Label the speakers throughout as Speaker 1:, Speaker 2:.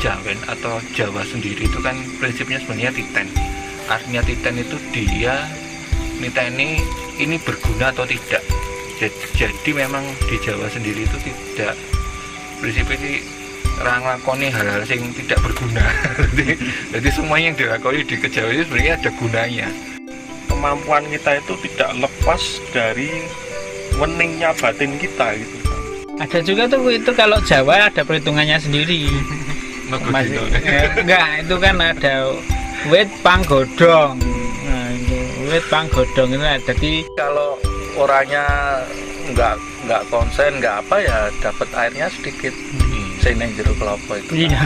Speaker 1: kejawen atau Jawa sendiri itu kan prinsipnya sebenarnya titen. Artinya titen itu dia niteni ini berguna atau tidak. Jadi memang di Jawa sendiri itu tidak, prinsipnya sih nglakoni hal-hal yang tidak berguna. Jadi semuanya yang dilakoni di kejawen itu sebenarnya ada gunanya.
Speaker 2: Kemampuan kita itu tidak lepas dari weningnya batin kita gitu.
Speaker 3: Ada juga tuh itu kalau Jawa ada perhitungannya sendiri. Enggak, itu kan ada wit panggodong. Nah, itu wit panggodong itu jadi
Speaker 4: kalau orangnya nggak konsen, nggak apa ya dapat airnya sedikit. Sing jero kelapa itu.
Speaker 3: Iya.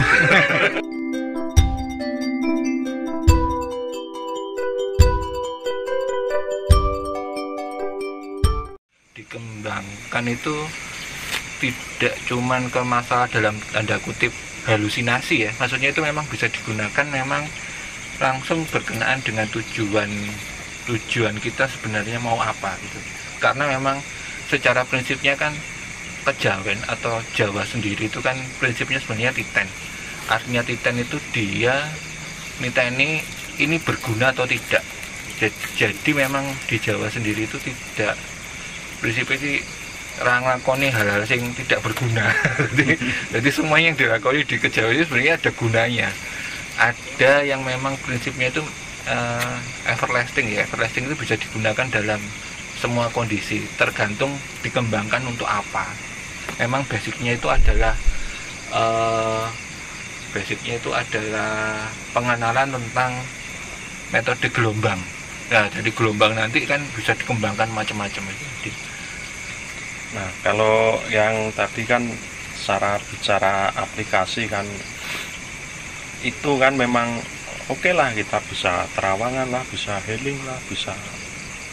Speaker 1: Dikembangkan itu tidak cuman ke masalah dalam tanda kutip halusinasi ya, maksudnya itu memang bisa digunakan memang langsung berkenaan dengan tujuan kita sebenarnya mau apa gitu. Karena memang secara prinsipnya kan kejawen atau Jawa sendiri itu kan prinsipnya sebenarnya titen. Artinya titen itu dia niteni ini berguna atau tidak. Jadi memang di Jawa sendiri itu tidak, prinsipnya sih nglakoni hal-hal yang tidak berguna. Jadi semuanya yang dilakoni di kejawen itu sebenarnya ada gunanya. Ada yang memang prinsipnya itu everlasting ya. Everlasting itu bisa digunakan dalam semua kondisi, tergantung dikembangkan untuk apa. Memang basicnya itu adalah pengenalan tentang metode gelombang. Nah, jadi gelombang nanti kan bisa dikembangkan macam-macam.
Speaker 2: Nah, kalau yang tadi kan bicara aplikasi kan, itu kan memang oke lah, kita bisa terawangan lah, bisa healing lah, bisa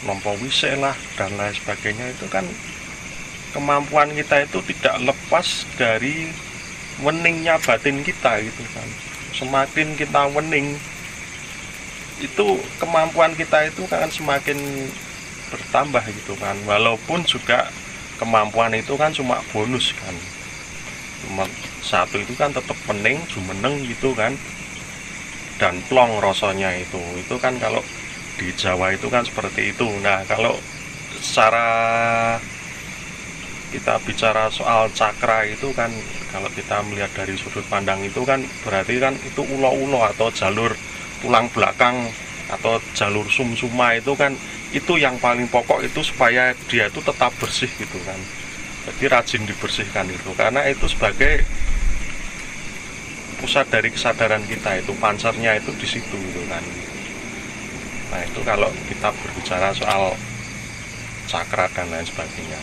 Speaker 2: nompo wisik lah, dan lain sebagainya. Itu kan kemampuan kita itu tidak lepas dari weningnya batin kita gitu kan. Semakin kita wening, itu kemampuan kita itu kan semakin bertambah gitu kan. Walaupun juga kemampuan itu kan cuma bonus kan, cuma satu itu kan tetap pening, jumeneng gitu kan, dan plong rasanya itu kan kalau di Jawa itu kan seperti itu. Nah, kalau secara kita bicara soal cakra itu kan, kalau kita melihat dari sudut pandang itu kan berarti kan itu ulo-ulo atau jalur tulang belakang atau jalur sumsuma itu kan, itu yang paling pokok itu supaya dia itu tetap bersih gitu kan. Jadi rajin dibersihkan itu, karena itu sebagai pusat dari kesadaran kita, itu pansernya itu di situ gitu kan. Nah, itu kalau kita berbicara soal cakra dan lain sebagainya.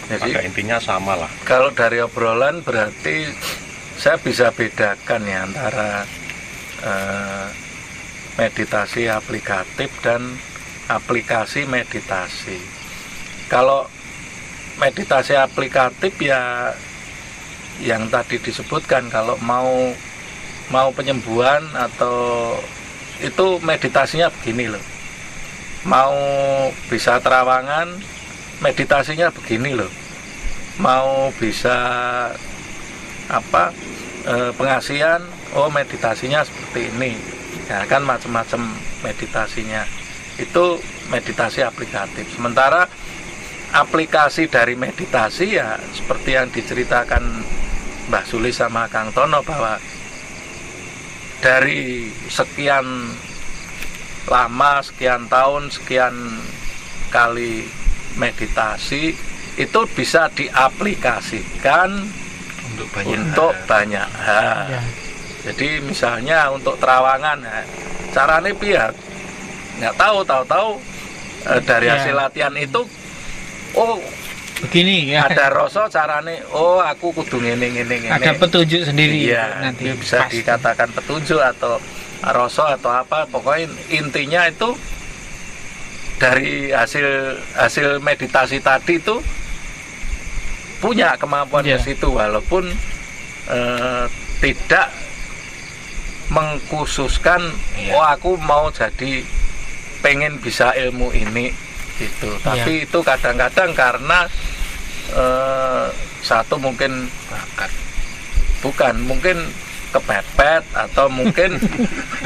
Speaker 4: Jadi
Speaker 2: pada intinya sama lah.
Speaker 4: Kalau dari obrolan berarti saya bisa bedakan ya antara meditasi aplikatif dan aplikasi meditasi. Kalau meditasi aplikatif ya yang tadi disebutkan, kalau mau penyembuhan atau itu meditasinya begini loh. Mau bisa terawangan, meditasinya begini loh. Mau bisa pengasihan, oh meditasinya seperti ini. Ya kan macam-macam meditasinya. Itu meditasi aplikatif. Sementara aplikasi dari meditasi ya seperti yang diceritakan Mbah Suli sama Kang Tono, bahwa dari sekian lama, sekian tahun, sekian kali meditasi itu bisa diaplikasikan untuk banyak hal.
Speaker 3: Ya.
Speaker 4: Jadi misalnya untuk terawangan, caranya pihak nggak tahu dari hasil latihan itu, oh
Speaker 3: begini ya,
Speaker 4: ada rasa carane, oh aku kudu ngene.
Speaker 3: ada petunjuk sendiri.
Speaker 4: Iya,
Speaker 3: nanti
Speaker 4: bisa
Speaker 3: pasti
Speaker 4: dikatakan petunjuk atau rasa atau apa, pokoknya intinya itu dari hasil meditasi tadi itu punya kemampuan ke situ, walaupun tidak mengkhususkan oh aku mau jadi pengen bisa ilmu ini gitu. Tapi itu kadang-kadang karena satu mungkin bakat, bukan, mungkin kepepet atau mungkin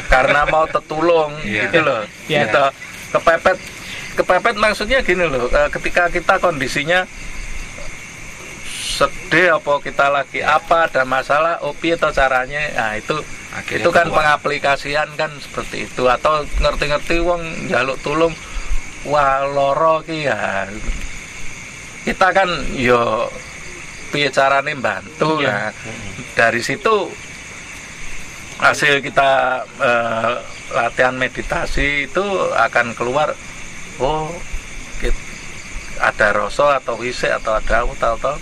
Speaker 4: karena mau tertulung gitu loh. Gitu. Kepepet maksudnya gini loh, ketika kita kondisinya sedih apa kita lagi apa ada masalah, piye atau caranya, nah itu kan pengaplikasian kan seperti itu. Atau ngerti-ngerti wong njaluk tulung, wah loro ki ya, kita kan yo piye carane bantu. Nah dari situ hasil kita latihan meditasi itu akan keluar, ada rasa atau wisik atau ada atau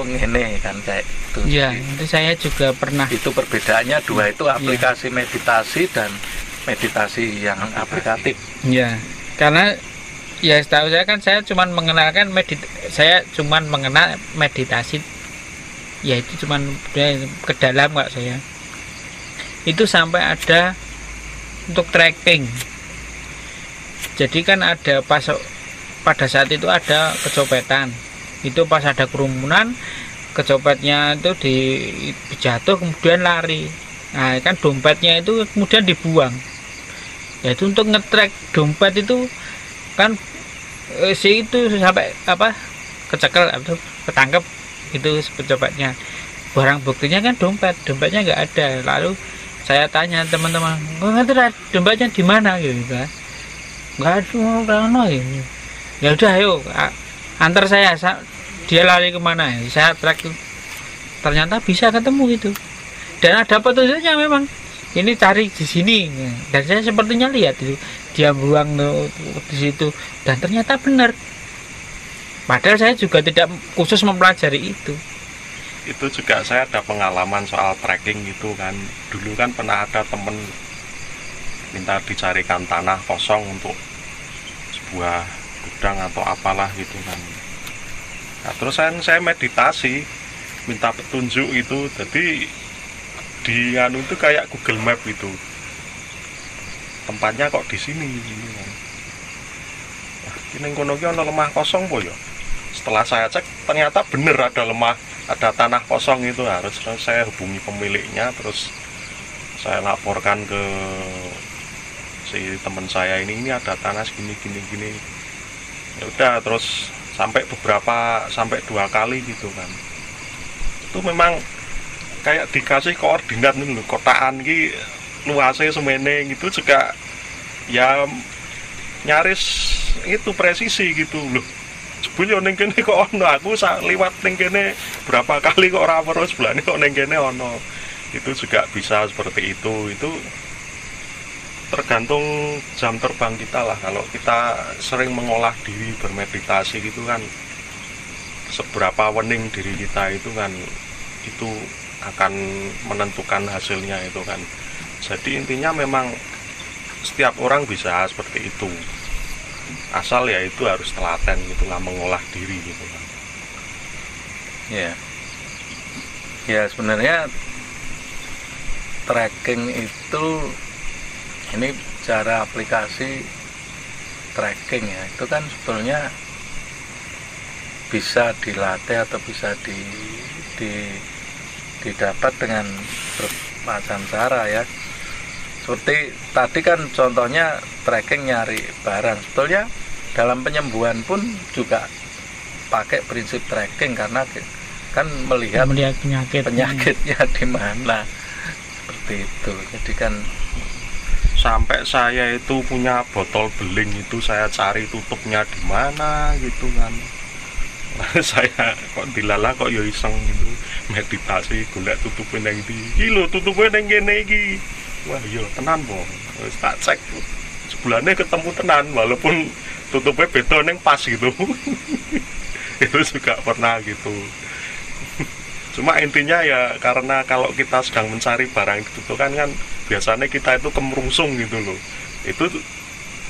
Speaker 4: ngene kan kayak itu.
Speaker 3: Iya, itu saya juga pernah.
Speaker 4: Itu perbedaannya dua itu, aplikasi meditasi dan meditasi yang aplikatif.
Speaker 3: Iya, karena ya setahu saya kan saya cuman mengenal meditasi, ya itu cuman ke dalam kok saya. Itu sampai ada untuk tracking. Jadi kan ada pada saat itu ada kecopetan. Itu pas ada kerumunan, kecopetnya itu jatuh kemudian lari. Nah kan dompetnya itu kemudian dibuang. Ya itu untuk nge-track dompet itu kan si itu sampai kecekel atau ketangkep itu kecopetnya. Barang buktinya kan dompetnya nggak ada. Lalu saya tanya teman-teman, dompetnya di mana gitu kan? Nggak ada, ya udah ayo antar saya, dia lari kemana ya, saya track. Ternyata bisa ketemu itu, dan ada petunjuknya memang ini cari di sini, dan saya sepertinya lihat itu dia buang di situ, dan ternyata benar. Padahal saya juga tidak khusus mempelajari itu.
Speaker 2: Itu juga saya ada pengalaman soal tracking itu kan. Dulu kan pernah ada temen minta dicarikan tanah kosong untuk sebuah gudang atau apalah gitu kan. Nah, terus saya meditasi minta petunjuk itu, jadi di anu itu kayak Google Map itu, tempatnya kok di sini gitu kan. Nah, ini kono ki ana lemah kosong po ya. Setelah saya cek ternyata bener ada tanah kosong itu. Harus saya hubungi pemiliknya, terus saya laporkan ke si teman saya ini ada tanah segini gini. Ya udah, terus sampai 2 kali gitu kan. Itu memang kayak dikasih koordinat nih lho, kotaan ki luasnya semene gitu juga ya nyaris itu presisi gitu loh. Jebul yo ning kene kok ono, aku liwat ning kene berapa kali kok ora weruh, sebelane kok ning kene ono. Itu juga bisa seperti itu. Itu tergantung jam terbang kita lah. Kalau kita sering mengolah diri bermeditasi gitu kan, seberapa wening diri kita itu kan, itu akan menentukan hasilnya itu kan. Jadi intinya memang setiap orang bisa seperti itu, asal ya itu harus telaten gitulah, mengolah diri gitu kan.
Speaker 4: Ya sebenarnya tracking itu, ini cara aplikasi tracking ya, itu kan sebetulnya bisa dilatih atau bisa didapat dengan bermacam cara ya. Seperti tadi kan contohnya tracking nyari barang, sebetulnya dalam penyembuhan pun juga pakai prinsip tracking, karena kan melihat penyakitnya di mana, seperti itu. Jadi kan
Speaker 2: sampai saya itu punya botol beling itu saya cari tutupnya di mana gitu kan. Saya kok dilala kok ya iseng gitu meditasi golek tutupnya nang ndi. Iki lho tutupnya nang kene iki. Wah iya tenan po. Wis tak cek sebulane ketemu tenan walaupun tutupnya beda neng pas gitu. Itu juga pernah gitu. Cuma intinya ya karena kalau kita sedang mencari barang itu kan biasanya kita itu kemerungsung gitu loh. Itu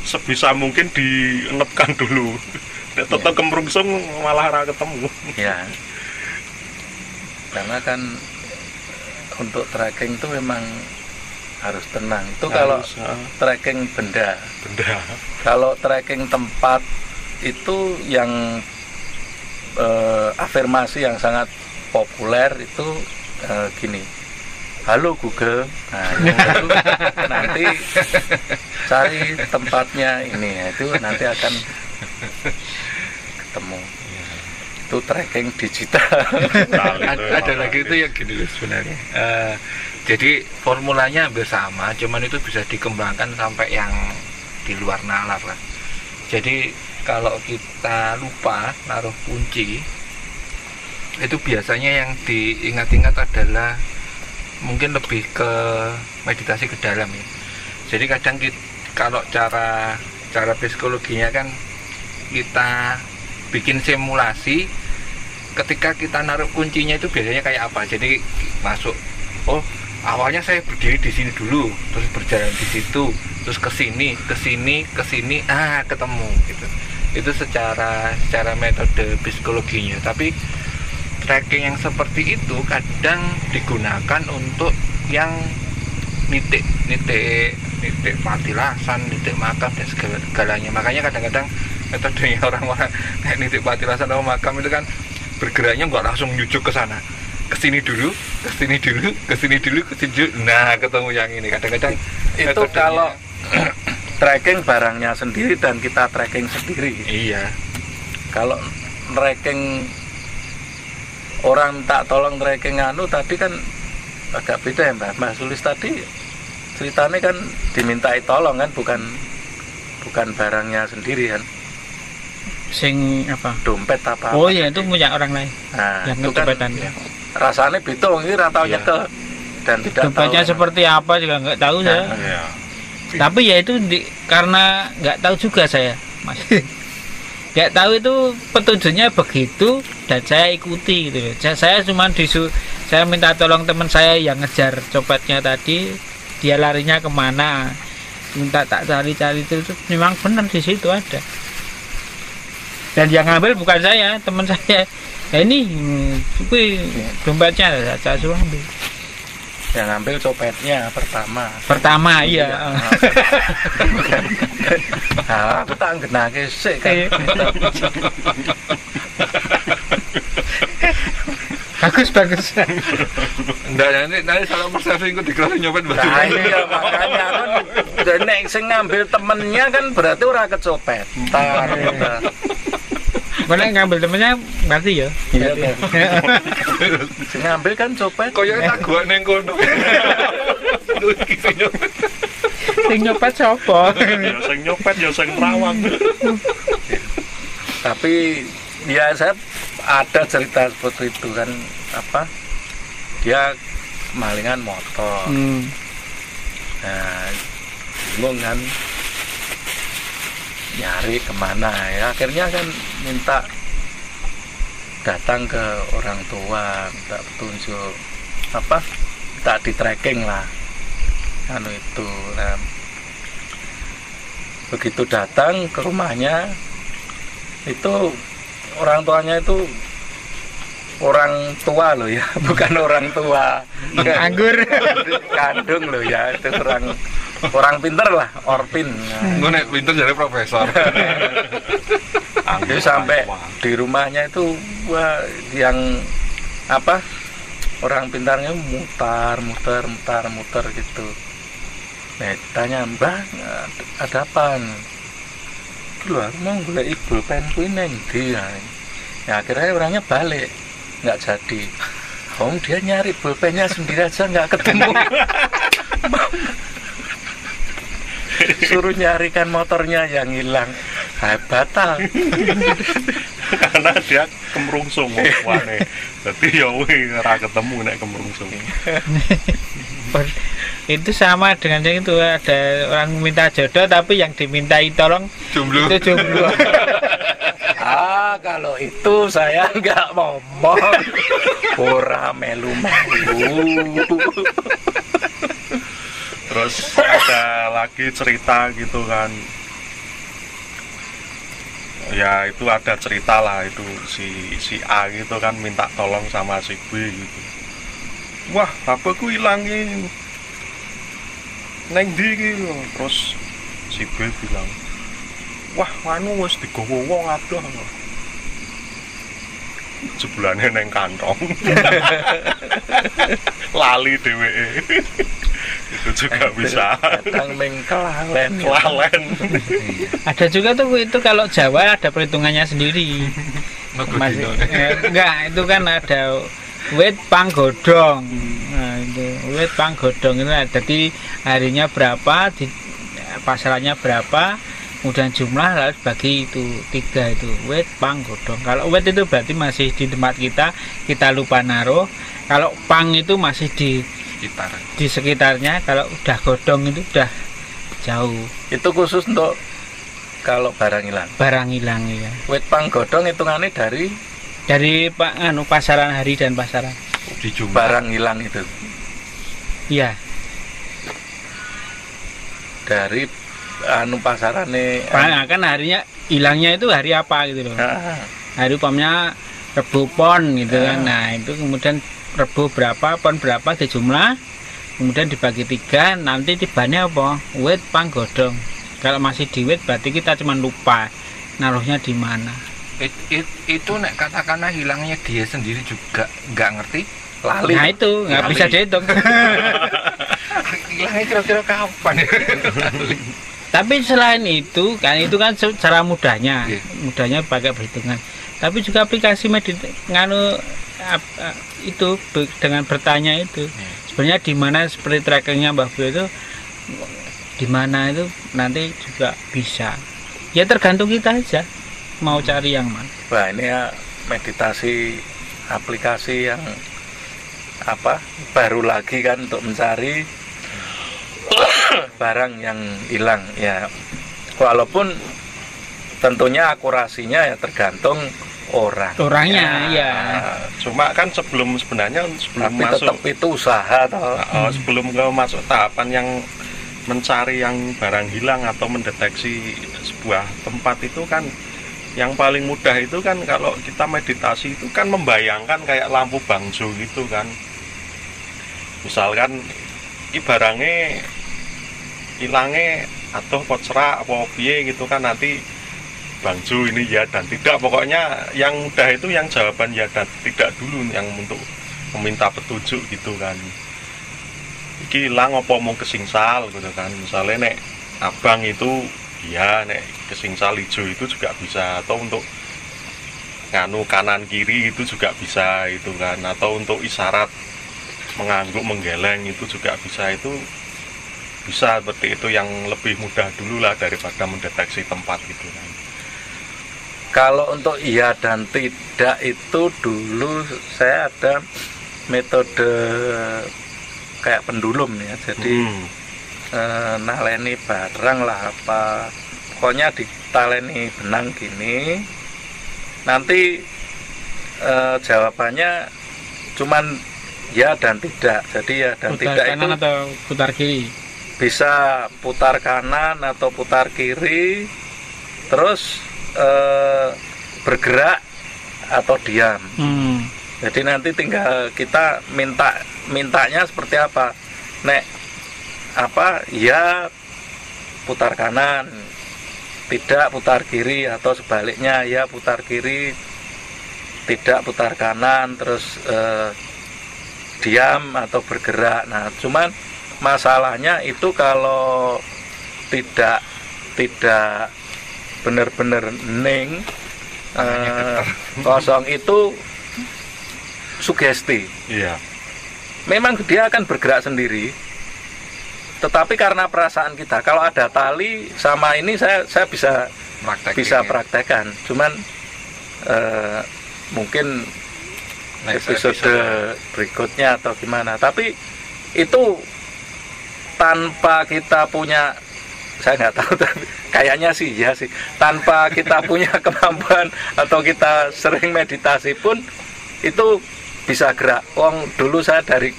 Speaker 2: sebisa mungkin dienepkan dulu. Tetap kemerungsung malah ora ketemu.
Speaker 4: Ya. Karena kan untuk tracking itu memang harus tenang. Itu kalau tracking benda. Kalau tracking tempat itu yang afirmasi yang sangat populer itu gini. halo Google, nah itu nanti cari tempatnya ini, ya, itu nanti akan ketemu. Itu tracking digital.
Speaker 1: Ada lagi itu yang gini loh sebenarnya. Jadi formulanya hampir sama, cuman itu bisa dikembangkan sampai yang di luar nalar lah. Jadi kalau kita lupa naruh kunci, itu biasanya yang diingat-ingat adalah mungkin lebih ke meditasi ke dalam ya. Jadi kadang kalau cara psikologinya kan kita bikin simulasi ketika kita naruh kuncinya itu biasanya kayak apa. Jadi masuk, oh awalnya saya berdiri di sini dulu, terus berjalan di situ, terus ke sini, ketemu gitu. Itu secara metode psikologinya. Tapi tracking yang seperti itu kadang digunakan untuk yang nitik patilasan, nitik makam dan segalanya. Makanya kadang-kadang metodenya orang-orang kayak nitik patilasan atau makam itu kan bergeraknya nggak langsung nyucuk ke sana, ke sini dulu. Nah, ketemu yang ini. Kadang-kadang
Speaker 4: itu kalau tracking barangnya sendiri dan kita tracking sendiri.
Speaker 1: Iya.
Speaker 4: Kalau tracking orang tak tolong tracking tadi kan agak beda ya Mbak Sulis tadi ceritanya kan dimintai tolong kan, bukan barangnya sendiri kan.
Speaker 3: Sing apa?
Speaker 4: Dompet apa?
Speaker 3: Oh iya, itu punya orang lain.
Speaker 4: Nah,
Speaker 3: yang
Speaker 4: itu kan
Speaker 3: ya.
Speaker 4: Rasanya bitung ini ratau nyekel dan tidak
Speaker 3: dompetnya
Speaker 4: tahu
Speaker 3: seperti apa juga nggak tahu saya.
Speaker 2: Ya.
Speaker 3: Tapi ya itu karena nggak tahu juga saya, Mas. Nggak tahu itu petunjuknya begitu dan saya ikuti gitu. Saya cuma saya minta tolong teman saya yang ngejar copetnya tadi, dia larinya kemana, minta tak cari-cari itu memang benar di situ ada. Dan yang ngambil bukan saya, teman saya. Ya ini dompetnya saya suruh ambil.
Speaker 4: Yang ngambil copetnya
Speaker 3: Pertama iya.
Speaker 4: Nah, aku tak ngenake sik kan.
Speaker 3: Bagus.
Speaker 1: Enggak, nanti salah persepsi itu dikira nyopet baju.
Speaker 4: Nah, iya makanya kan nek sing ngambil temennya kan berarti ora kecopet.
Speaker 3: Mana yang ngambil temennya berarti ya?
Speaker 4: Iya. Sing ngambil kan copet.
Speaker 1: Koyo tak gua ning kono.
Speaker 3: Sing nyopet sapa?
Speaker 2: Ya sing nyopet ya sing terawang.
Speaker 4: Tapi ya saya ada cerita seperti itu kan, apa? Dia malingan motor. Nah, bingung kan nyari kemana ya, akhirnya kan minta datang ke orang tua, minta petunjuk apa, minta di tracking lah itu. Nah, begitu datang ke rumahnya itu orang tuanya itu orang tua loh ya, bukan orang tua
Speaker 3: anggur
Speaker 4: kandung loh ya, itu orang pinter lah, orpin.
Speaker 1: Gue nek pinter jadi profesor.
Speaker 4: Jadi sampai di rumahnya itu wah, yang apa, orang pintarnya mutar gitu. Nah, tanya, Mbah, ada apa? Loh, aku mau golek pulpenku ini ndi. Ya akhirnya orangnya balik, nggak jadi. Om dia nyari pulpennya sendiri aja nggak ketemu. Suruh nyarikan motornya yang hilang. Batal.
Speaker 2: Karena dia kemrungsung wane. Jadi ya ora ketemu nek kemrungsung.
Speaker 3: Itu sama dengan yang itu, ada orang minta jodoh tapi yang dimintai tolong
Speaker 1: Jomblo.
Speaker 3: itu jomblo.
Speaker 4: Kalau itu saya nggak ngomong. Ora melu-melu.
Speaker 2: Terus ada lagi cerita gitu kan, ya itu ada cerita lah, itu si A gitu kan minta tolong sama si B gitu. Wah, HP-ku hilang ini, neng ndi gitu. Terus si B bilang, wah anu wis digowo wong adoh. jebulane neng kantong. Lali dheweke. Itu juga bisa.
Speaker 4: Kadang ning kelalen.
Speaker 2: Kelalen.
Speaker 3: Ada juga tuh itu kalau Jawa ada perhitungannya sendiri. Masih, enggak, itu kan ada wit panggodong. Nah, itu wit panggodong itu jadi harinya berapa, pasarannya berapa, kemudian jumlah lalu bagi itu 3 itu wit panggodong. Kalau wit itu berarti masih di tempat kita lupa naruh. Kalau pang itu masih di sekitarnya. Kalau udah godong itu udah jauh.
Speaker 4: Itu khusus untuk kalau barang hilang.
Speaker 3: Barang hilang ya.
Speaker 4: Wit panggodong hitungannya dari
Speaker 3: pasaran hari dan pasaran.
Speaker 4: Barang hilang itu.
Speaker 3: Iya.
Speaker 4: Dari pasarane.
Speaker 3: Kan harinya hilangnya itu hari apa gitu loh. Hari umpamanya Rebo Pon gitu kan. Nah, itu kemudian Rebo berapa, Pon berapa dijumlah. Kemudian dibagi 3, nanti tibanya apa? Wit panggodong. Kalau masih di wit berarti kita cuma lupa naruhnya di mana.
Speaker 1: Itu nek katakanlah hilangnya dia sendiri juga nggak ngerti.
Speaker 4: Lali.
Speaker 3: Nah itu nggak bisa dihitung.
Speaker 1: Hilangnya kira-kira kapan?
Speaker 3: Tapi selain itu kan cara mudahnya, mudahnya pakai perhitungan. Tapi juga aplikasi itu dengan bertanya itu. Sebenarnya di mana seperti trackingnya Mbak Bu itu, di mana itu nanti juga bisa. Ya tergantung kita aja mau cari yang mana.
Speaker 4: Wah, ini ya meditasi aplikasi yang baru lagi kan untuk mencari barang yang hilang ya. Walaupun tentunya akurasinya ya tergantung orangnya
Speaker 3: ya.
Speaker 2: Cuma kan sebelum
Speaker 4: tapi
Speaker 2: masuk
Speaker 4: tetap itu usaha toh.
Speaker 2: Sebelum masuk tahapan yang mencari yang barang hilang atau mendeteksi sebuah tempat itu kan yang paling mudah itu kan kalau kita meditasi itu kan membayangkan kayak lampu bangjo gitu kan. Misalkan barangnya hilangnya atau kocrak apa piye gitu kan, nanti bangjo ini ya dan tidak, pokoknya yang mudah itu yang jawaban ya dan tidak dulu, yang untuk meminta petunjuk gitu kan. Iki hilang apa mau kesingsal gitu kan, misalnya nek abang itu ya, nek kesingsal hijau itu juga bisa, atau untuk nganu kanan kiri itu juga bisa itu kan, atau untuk isyarat mengangguk menggeleng itu juga bisa, itu bisa seperti itu, yang lebih mudah dulu lah daripada mendeteksi tempat gitu kan.
Speaker 4: Kalau untuk iya dan tidak itu dulu saya ada metode kayak pendulum ya, jadi naleni barang lah apa, pokoknya ditaleni benang gini, nanti jawabannya cuman ya dan tidak. Jadi ya dan
Speaker 3: putar
Speaker 4: tidak
Speaker 3: kanan
Speaker 4: itu
Speaker 3: atau putar kiri,
Speaker 4: bisa putar kanan atau putar kiri, terus bergerak atau diam. Jadi nanti tinggal kita mintanya seperti apa. Nek ya putar kanan, tidak putar kiri, atau sebaliknya ya putar kiri, tidak putar kanan, terus diam atau bergerak. Nah, cuman masalahnya itu kalau tidak benar-benar ning kosong itu sugesti.
Speaker 2: Iya.
Speaker 4: Memang dia akan bergerak sendiri, tetapi karena perasaan kita, kalau ada tali sama ini saya bisa praktekkan. Cuman mungkin episode berikutnya atau gimana. Tapi itu tanpa kita punya, saya nggak tahu, tapi kayaknya sih ya sih, tanpa kita punya kemampuan atau kita sering meditasi pun itu bisa gerak. Wong dulu saya dari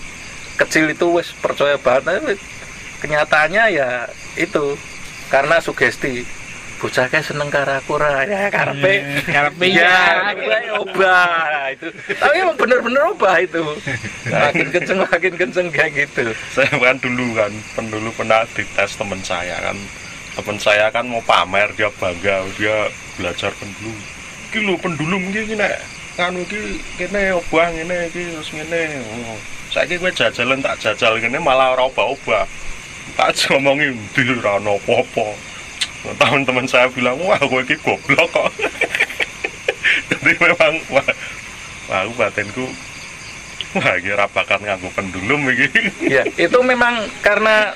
Speaker 4: kecil itu wis percaya banget, tapi kenyataannya ya itu karena sugesti. Bocah kayak seneng karo aku ra ya, karepe ya obah itu. Tapi emang bener-bener obah itu. Makin kenceng kayak gitu.
Speaker 2: Saya kan dulu kan pernah dites teman saya kan. Teman saya kan mau pamer, dia bangga, dia belajar pendulum. Iki lho pendulum iki nek nganu iki kene obah ngene iki terus ngene. Oh. Saiki kowe jajalan tak jajal ngene malah ora obah-obah. Tak ngomongi ndi ora ono apa-apa. Teman-teman saya bilang, wah kowe iki goblok kok. Jadi memang wah batinku wah iki ora bakal nganggo pendulum iki.
Speaker 4: Ya, itu memang karena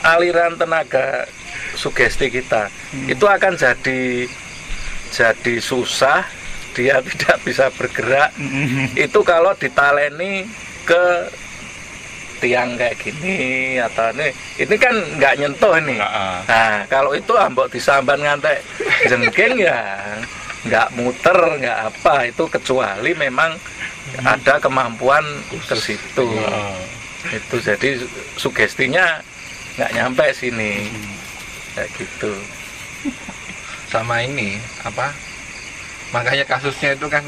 Speaker 4: aliran tenaga sugesti kita itu akan jadi susah, dia tidak bisa bergerak. Itu kalau ditaleni ke tiang kayak gini atau ini kan nggak nyentuh nih. Nah, kalau itu ambok disamban ngantek jengking ya nggak muter, nggak apa, itu kecuali memang ada kemampuan ke situ. Itu jadi sugestinya nggak nyampe sini. Kayak gitu.
Speaker 1: Sama ini apa? Makanya kasusnya itu kan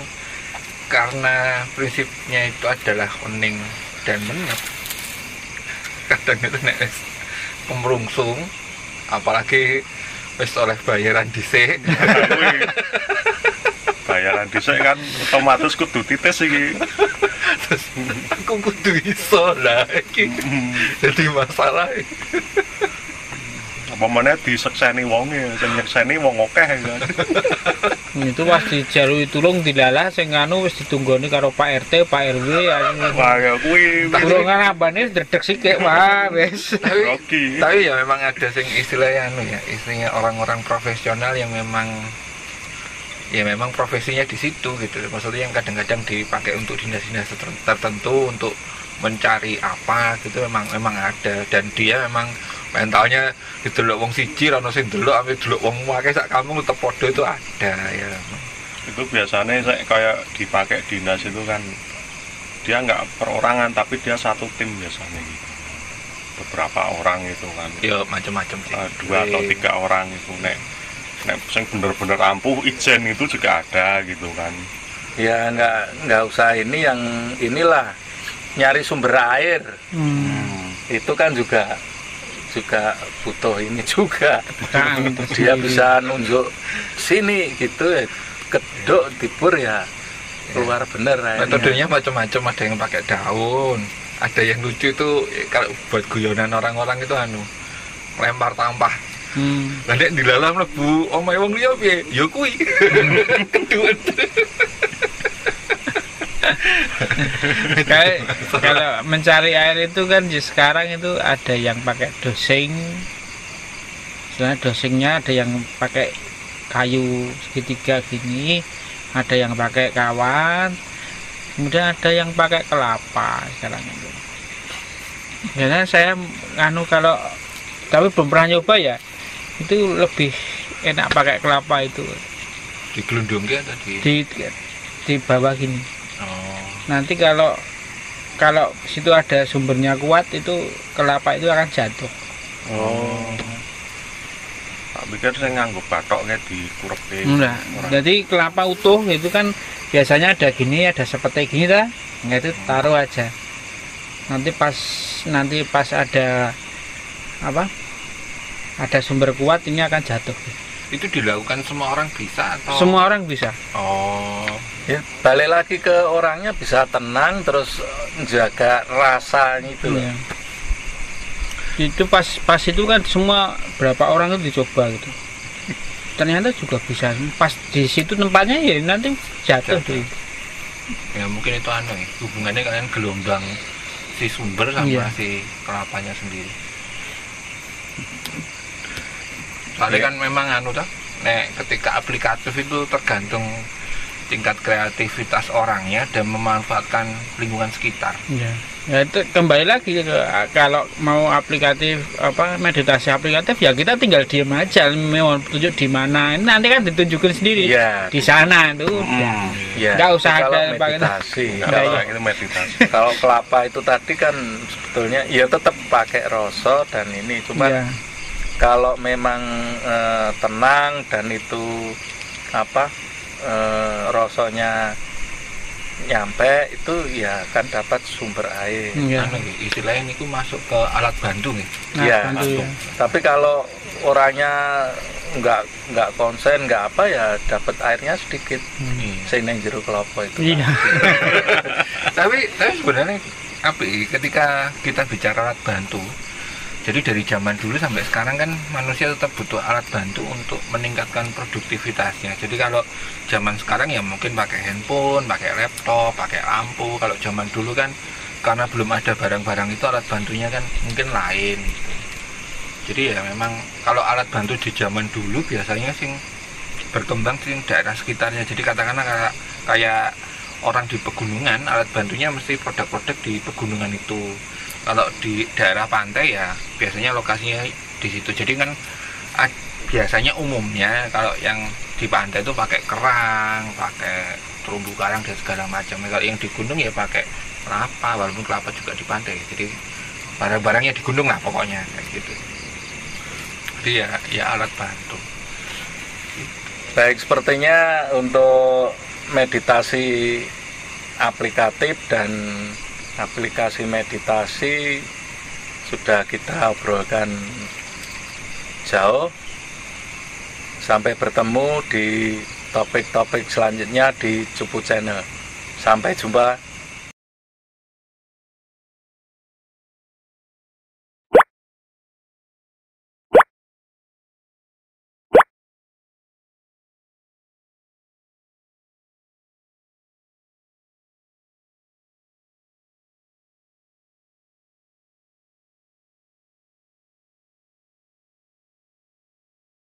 Speaker 1: karena prinsipnya itu adalah oning dan menep. Kadang itu nek wis pemrungsung, apalagi wis oleh bayaran dhisik.
Speaker 2: Bayaran dhisik kan otomatis kudu titis iki.
Speaker 1: Terus aku kudu iso lah iki. Jadi masalah.
Speaker 2: Apa meneh disekseni wonge, sing nyekseni wong akeh kan.
Speaker 3: Itu pasti dijalui tulung dilalah sing anu wis ditunggoni karo Pak RT, Pak RW.
Speaker 2: Wah ya kuwi
Speaker 3: Tulungan abane ndredeg sithik wah wis.
Speaker 1: Tapi ya memang ada sing istilahnya anu ya, istilahnya orang-orang profesional yang memang profesinya di situ gitu. Maksudnya yang kadang-kadang dipakai untuk dinas-dinas tertentu untuk mencari apa gitu, memang ada, dan dia memang mentalnya didelok wong siji ana sing delok ame delok wong akeh sak kampung tetep padha itu ada ya.
Speaker 2: Itu biasanya saya kayak dipakai dinas itu kan dia nggak perorangan tapi dia satu tim biasanya gitu. Beberapa orang itu kan.
Speaker 1: Ya macam-macam sih.
Speaker 2: 2 atau 3 orang itu nek sing bener-bener ampuh ijen itu juga ada gitu kan.
Speaker 4: Ya nggak usah ini, yang inilah nyari sumber air. Itu kan juga butuh ini juga. Dia bisa nunjuk sini gitu ya, kedok tibur ya keluar bener airnya.
Speaker 1: Metodenya macam-macam, ada yang pakai daun, ada yang lucu itu kalau buat guyonan orang-orang itu lempar tampah. Lah nek dilalah mlebu omahe wong liya piye? Ya kuwi.
Speaker 3: Kalau mencari air itu kan sekarang itu ada yang pakai dosing. Sebenarnya dosingnya ada yang pakai kayu segitiga gini, ada yang pakai kawan, kemudian ada yang pakai kelapa sekarang itu. Karena saya kalau tapi belum pernah nyoba ya, itu lebih enak pakai kelapa itu.
Speaker 1: Digelundungke tadi.
Speaker 3: Di bawah gini. Nanti kalau situ ada sumbernya kuat, itu kelapa itu akan jatuh.
Speaker 2: Tak pikir saya nganggo batok kayak dikurepe.
Speaker 3: Enggak. Jadi kelapa utuh itu kan biasanya ada gini, ada seperti gini dah. Itu taruh aja. Nanti pas ada apa? Ada sumber kuat, ini akan jatuh.
Speaker 1: Itu dilakukan semua orang bisa atau?
Speaker 3: Semua orang bisa.
Speaker 4: Ya, balik lagi ke orangnya bisa tenang terus menjaga rasanya itu.
Speaker 3: Ya. Itu pas itu kan semua berapa orang itu dicoba gitu. Ternyata juga bisa. Pas di situ tempatnya ya nanti jatuh tuh.
Speaker 1: Ya mungkin itu hubungannya kalian gelombang si sumber sama si kelapanya sendiri. Soalnya kan memang ketika aplikatif itu tergantung tingkat kreativitas orangnya dan memanfaatkan lingkungan sekitar.
Speaker 3: Ya itu kembali lagi kalau mau aplikatif meditasi aplikatif ya kita tinggal diam aja, mau tunjuk di mana ini nanti kan ditunjukin sendiri di sana itu. Nggak usah ada
Speaker 4: meditasi.
Speaker 2: Itu meditasi.
Speaker 4: Kalau kelapa itu tadi kan sebetulnya ya tetap pakai rasa dan ini cuma kalau memang tenang dan itu rasanya nyampe itu ya kan dapat sumber air.
Speaker 3: Iya.
Speaker 1: Anu nggih, istilahnya niku masuk ke alat bantu nih.
Speaker 4: Iya,
Speaker 3: bantu ya.
Speaker 4: Tapi kalau orangnya nggak konsen, nggak apa ya dapat airnya sedikit. Sing nang jero klopo itu.
Speaker 3: Iya.
Speaker 1: tapi sebenarnya ketika kita bicara alat bantu, jadi dari zaman dulu sampai sekarang kan manusia tetap butuh alat bantu untuk meningkatkan produktivitasnya. Jadi kalau zaman sekarang ya mungkin pakai handphone, pakai laptop, pakai lampu. Kalau zaman dulu kan karena belum ada barang-barang itu, alat bantunya kan mungkin lain. Jadi ya memang kalau alat bantu di zaman dulu biasanya sing berkembang di daerah sekitarnya. Jadi katakanlah kayak orang di pegunungan, alat bantunya mesti produk-produk di pegunungan itu. Kalau di daerah pantai ya biasanya lokasinya di situ. Jadi kan biasanya umumnya kalau yang di pantai itu pakai kerang, pakai terumbu karang dan segala macam. Kalau yang di gunung ya pakai kelapa, walaupun kelapa juga di pantai. Jadi barang-barangnya di gunung lah pokoknya kayak gitu. Jadi ya alat bantu.
Speaker 4: Baik, sepertinya untuk meditasi aplikatif dan aplikasi meditasi sudah kita obrolkan jauh. Sampai bertemu di topik-topik selanjutnya di Cupu Channel. Sampai jumpa